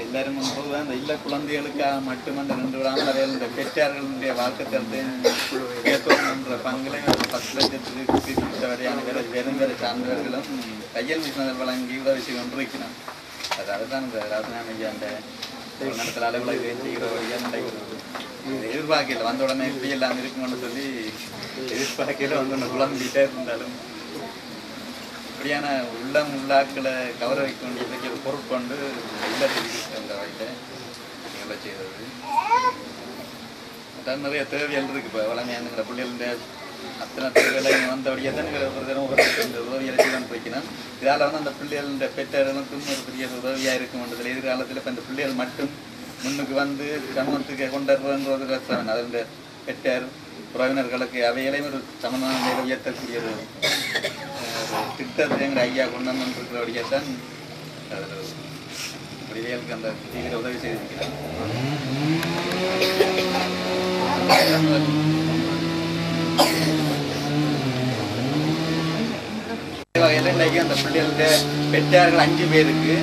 எல்லாரும் பொதுவாக இந்த இல்ல குழந்தைகளுக்காக மட்டுமல்ல நின்று விடாமல் அவையில் இந்த பெற்றார்களுடைய வாக்குத்தத்தையும் ஏற்படுகின்ற பங்குலையும் 10 லட்சத்துக்கு வரையான வெறும் வேறு சார்ந்தவர்களும் தையல் மிஷினர் வழங்கி உதவி செய்து கொண்டிருக்கிறான். அதுதான் இந்த ராசனாம ஐயா அந்த நடத்தல் அலுவலக செய்கிற வழியாக நடைபெறுவது. எதிர்பார்க்கல வந்த உடனே இப்படி எல்லாம் இருக்குன்னு சொல்லி எதிர்பார்க்கல வந்து குழம்பிட்டே இருந்தாலும் இப்படியான உள்ளம் உள்ளாக்களை கௌரவிக்க வேண்டியதுக்கு பொருட்கொண்டு இல்லத்தில் அந்த வகையில் நிகழ்ச்சி செய்தது. அதான் நிறைய தேவைகள் இருக்குது. இப்போ வளமையானுங்கிற பிள்ளைகளுடைய அத்தனை தேவைகளை வந்தபடியே தான் ஒரு தரம் இந்த உதவியை செய்து வைக்கணும். இதால் வந்து அந்த பிள்ளைகளுடைய பெற்றோர்களுக்கும் ஒரு பெரிய உதவியாக இருக்கும்ன்றதில் எதிர்காலத்தில் இப்போ இந்த பிள்ளைகள் மட்டும் முன்னுக்கு வந்து சமூகத்துக்கு கொண்டாடுறதுன்றது கஷ்டம். அதனுடைய பெற்றார் உறவினர்களுக்கு அவைகளையும் ஒரு சமமான நிலையில் உயர்த்தக்கூடியது திட்டத்தை எங்கள் ஐயா கொண்டு வந்துருக்கிறபடியாத்தான் அதில் பிள்ளைகளுக்கு அந்த தீவிர உதவி செய்திருக்கிறார். வகையில் இன்றைக்கு அந்த பிள்ளைகளுடைய பெற்றார்கள் 5 பேருக்கு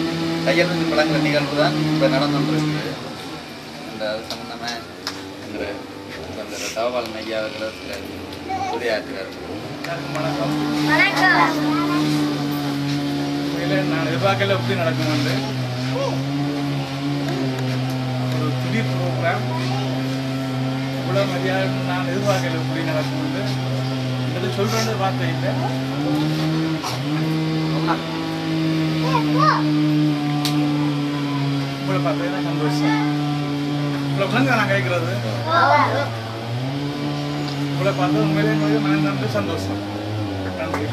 தையல் மிஷின் வழங்குற நிகழ்வு தான் இப்போ நடந்துருக்கு. அந்த அது சம்பந்தமாக என்கிற அந்த தகவல் ஐயா அவர்கள் உரையாற்றுவார். நான் எதிர்பார்க்கல எப்படி நடக்கும் வந்து ஒரு திடீர் ப்ரோக்ராம் இவ்வளோ மரியாதை நான் எதிர்பார்க்கல எப்படி நடக்கும் வந்து இதை சொல்கிறேன்னு வார்த்தை இல்லை. உங்களை பார்த்தீங்கன்னா சந்தோஷம். இவ்வளோ பிள்ளைங்க நான் கேட்குறது உங்களை பார்த்து உண்மையிலே மனநம்பி சந்தோஷம். நன்றி.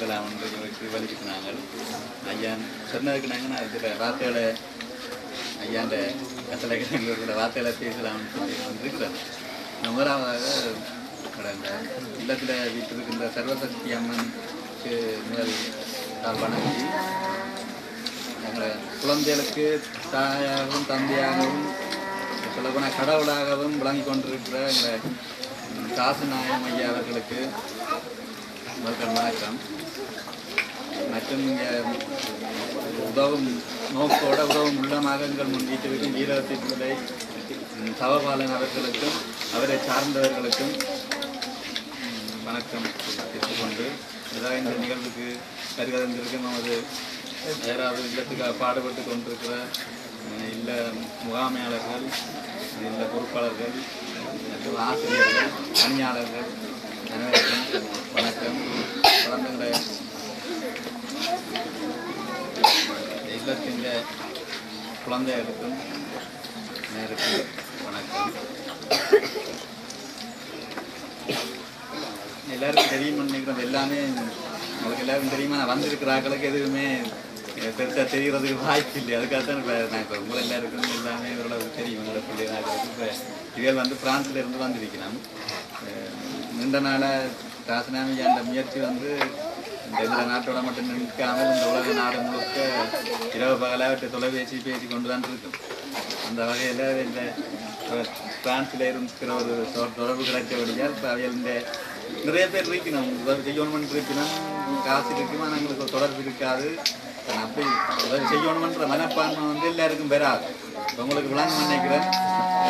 செல்லலாம் என்று வலிக்கிட்டு நாங்கள் ஐயான் சொன்னதுக்கு நாங்கள் நான் இதில் வார்த்தைகளை ஐயாண்ட கட்டளைகளோட வார்த்தைகளை பேசலாம்னு சொல்லி வந்திருக்கிறோம். முதலாவதாக கடந்த இல்லத்தில் வீட்டிருக்கின்ற சர்வசக்தி அம்மனுக்கு முதல் நாள் வணங்கி எங்களை குழந்தைகளுக்கு தாயாகவும் தந்தையாகவும் சொல்லப்போனால் கடவுளாகவும் விளங்கி கொண்டிருக்கிற எங்களை காசுநாயம் ஐயா அவர்களுக்கு முதல் வணக்கம். மற்றும் இங்கே உதவும் நோக்கோட உதவும் உள்ளமாக எங்கள் முன் வீட்டிற்கும் வீரத்திற்குள்ளே சவபாலன் அவர்களுக்கும் அவரை சார்ந்தவர்களுக்கும் வணக்கம் தெரிவித்துக்கொண்டு இதாக இந்த நிகழ்வுக்கு கருகதந்திருக்கும் நமது யாராவது இல்லத்துக்காக பாடுபட்டு கொண்டிருக்கிற இல்ல முகாமையாளர்கள் இல்ல பொறுப்பாளர்கள் மற்றும் ஆசிரியர்கள் பணியாளர்கள் அனைவருக்கும் வணக்கம். குழந்தைகளை இல்லத்தின் குழந்தைகளுக்கும் நேருக்கு வணக்கம். எல்லாருக்கும் தெரியும்னு நினைக்கிறோம். எல்லாமே உங்களுக்கு எல்லாருக்கும் தெரியுமா, வந்திருக்கிறார்களுக்கு எதுவுமே பெருசாக தெரிகிறதுக்கு வாய்ப்பு இல்லை. அதுக்காக தான் நான் இப்போ உங்களை எல்லாருக்கும் எல்லாமே ஓரளவுக்கு தெரியும். உங்களோட பிள்ளைகளுக்கு இப்போ இவர்கள் வந்து பிரான்ஸில் இருந்து வந்திருக்கிறோம். நீண்ட நாளாக காசுநாமி அந்த முயற்சி வந்து இந்த நாட்டோட மட்டும் நிற்காமல் இந்த உலக நாடு முழுக்க இரவு பகலாக தொலைபேசி பேசி கொண்டு தான் இருக்கும். அந்த வகையில் இந்த பிரான்ஸில் இருக்கிற ஒரு தொடர்பு கிடைச்சபடியால் இப்போ அவையில் இந்த நிறைய பேர் இருக்கணும், உதவி செய்யணுமென்று இருக்கணும், காசு இருக்குமா நாங்களுக்கு தொடர்பு இருக்காது. அப்படி உதவி செய்யணுமென்ற மனப்பான்மை வந்து எல்லாருக்கும் பெறாது. இப்போ உங்களுக்கு விளங்க நினைக்கிறேன்,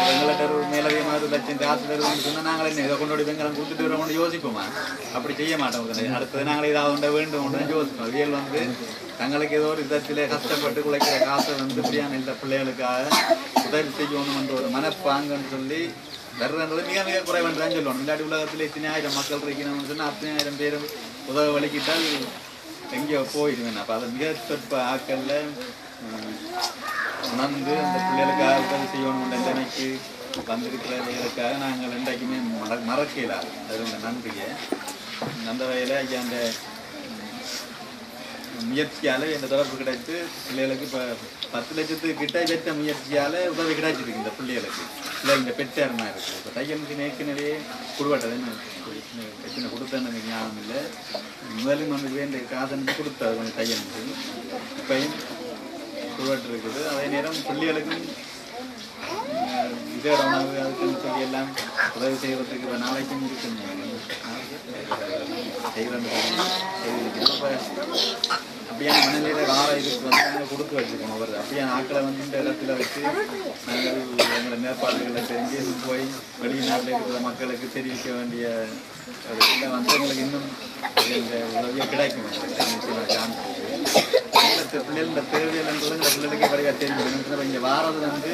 எங்கள்கிட்ட ஒரு மேலதிகமாக ஒரு லட்சம் காசு தருவோம்னு சொன்னால் நாங்கள் என்ன இதை கொண்டு வெங்கலம் கொடுத்துட்டு வரோம்னு யோசிப்போமா? அப்படி செய்ய மாட்டோம். அடுத்தது நாங்கள் ஏதாவது ஒன்றை வேண்டும் ஒன்று யோசிப்போம். இவியல் வந்து தங்களுக்கு ஏதோ ஒரு விதத்தில் கஷ்டப்பட்டு குலைக்கிற காசை வந்து இப்படியான இந்த பிள்ளைகளுக்காக உதவி செய்யணுமென்ற ஒரு மனப்பாங்கன்னு சொல்லி வர்றது மிக மிக குறைவன்றான்னு சொல்லணும். இல்லாட்டி உலகத்தில் எத்தனை ஆயிரம் மக்கள் இருக்கணும்னு சொன்னால் அத்தனை ஆயிரம் பேரும் உதவ வலிக்கிட்டால் எங்கேயோ போயிடுவேன். அப்போ அதை மிக சொற்ப ஆக்கல்ல உணர்ந்து அந்த பிள்ளைகளுக்காக உதவி செய்யணும் நிலைமைக்கு வந்திருக்கிறவர்களுக்காக நாங்கள் இன்றைக்குமே மறக்கலாது. அது உங்கள் நன்றியை. அந்த வகையில் ஐயா அந்த முயற்சியால் இந்த தொடர்பு கிடைத்து பிள்ளைகளுக்கு இப்போ 10 லட்சத்துக்கு கிட்ட முயற்சியால் உதவி கிடைச்சிருக்கு இந்த பிள்ளைகளுக்கு. இந்த பெற்றாருமா இருக்குது. இப்போ தையலுக்கு ஏற்கனவே கொடுவாட்டதுன்னு பிரச்சனை கொடுத்தேன்னு ஞாபகம் இல்லை. முதலும் வந்து இந்த காசனுக்கு கொடுத்தாரு கொஞ்சம் தையலுக்கு. இப்பையும் கொடுவாட்டு இருக்குது. அதே நேரம் பிள்ளைகளுக்கும் இதோட உணவு அதுக்குன்னு சொல்லி எல்லாம் உதவி செய்வதற்கு இப்போ நாளைக்கும் இருக்குன்னு அப்படியான மனநிலையில வார இதுக்கு வந்து நாங்கள் கொடுத்து வச்சுக்கணும். வருது அப்படியான ஆக்களை வந்து இந்த இடத்துல வச்சு நாங்கள் எங்களை மேற்பாடுகளை தெரிஞ்சு போய் வெளிநாட்டில் இருக்கிற மக்களுக்கு தெரிவிக்க வேண்டிய இல்லை வந்து எங்களுக்கு இன்னும் இந்த உதவியை கிடைக்கும். பிள்ளைகள் இந்த தேவையில்லைன்றது இந்த பிள்ளைகளுக்கு வரையா தெரியும். இங்கே வாரது வந்து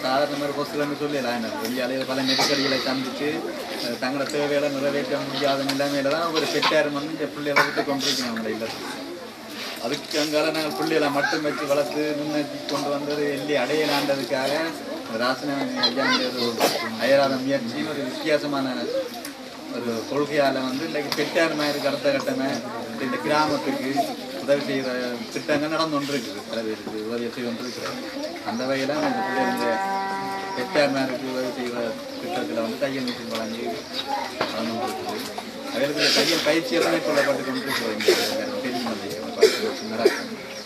சாதாரண மாதிரி பொசுலன்னு சொல்லலாம். வெளியாலையில் பல நெருக்கடிகளை சந்தித்து தங்களோட தேவைகளை நிறைவேற்ற முடியாத நிலைமையில தான் ஒரு பெற்றாரும் வந்து இந்த பிள்ளைகளை விட்டு கொண்டிருக்கணும். அவங்கள இல்லை அதுக்கு அங்கால நாங்கள் பிள்ளைகளை மட்டும் வச்சு வளர்த்து முன்னேற்றி கொண்டு வந்தது எல்லி அடையலாண்டதுக்காக ராசன அயராத முயற்சி ஒரு வித்தியாசமான ஒரு கொள்கையால் வந்து இன்றைக்கு பெற்றார் மாதிரி அடுத்த கட்டமே இந்த கிராமத்துக்கு உதவி செய்கிற திட்டங்கள் நடந்து கொண்டு இருக்குது. பல பேருக்கு உதவி செய்து கொண்டு இருக்கிறார். அந்த வகையில் இந்த பிள்ளைங்க பெற்றார் மேருக்கு உதவி செய்கிற திட்டத்தில் வந்து தையல் மிஷின் வழங்கி நடந்து கொண்டு இருக்குது. அவர்களுக்கு தையல் பயிற்சியெல்லாம் மேற்கொள்ளப்பட்டு கொண்டு இருக்கிறோம். தெரியும்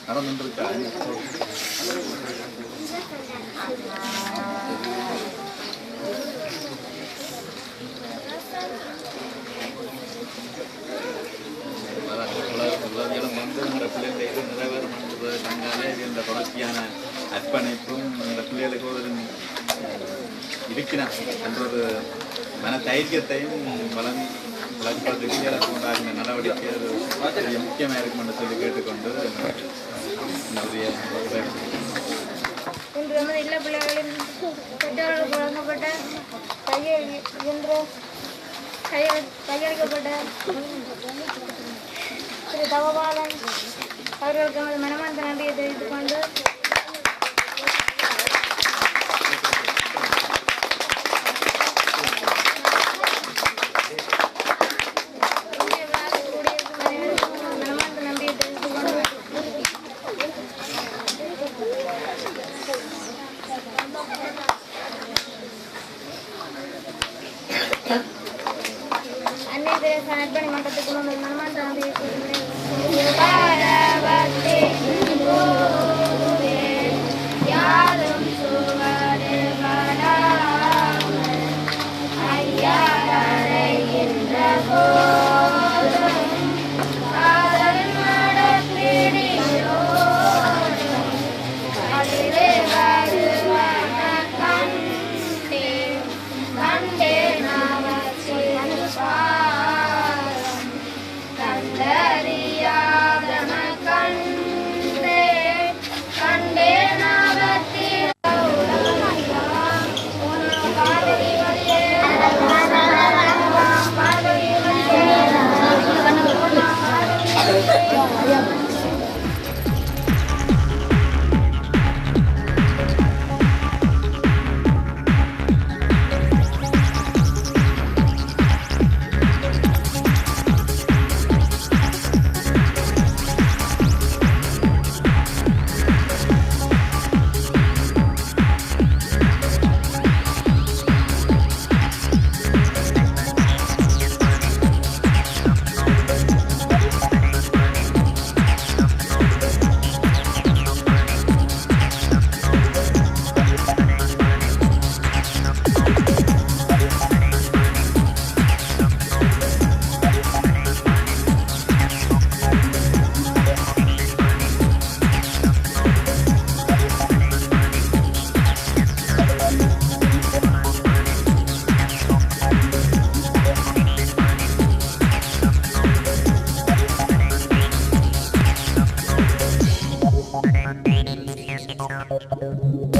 நடந்து கொண்டு இருக்காங்க. உதவிகளும் வந்து இந்த பிள்ளைகளுக்கு நிறைவேறும் தங்காலே இந்த தொடர்ச்சியான அர்ப்பணிப்பும் இந்த பிள்ளைகளுக்கு ஒரு இருக்கிறான் என்ற ஒரு மன தைரியத்தையும் வளர்ப்பதற்கு எனக்கு உண்டாகின நடவடிக்கை அது முக்கியமாக இருக்கும் என்று சொல்லி கேட்டுக்கொண்டு இன்று இல்ல பிள்ளைகளின் பெற்றோர்களுக்கு வழங்கப்பட்ட கையளிக்கப்பட்ட திரு தவபாலன் அவர்களுக்கு நமது மனமார்ந்த நன்றியை தெரிவித்துக் கொண்டு இங்கே விழாவில் கூடிய கற்றுக்கணும் மனமாண்டாண்டு யாரும் Thank you.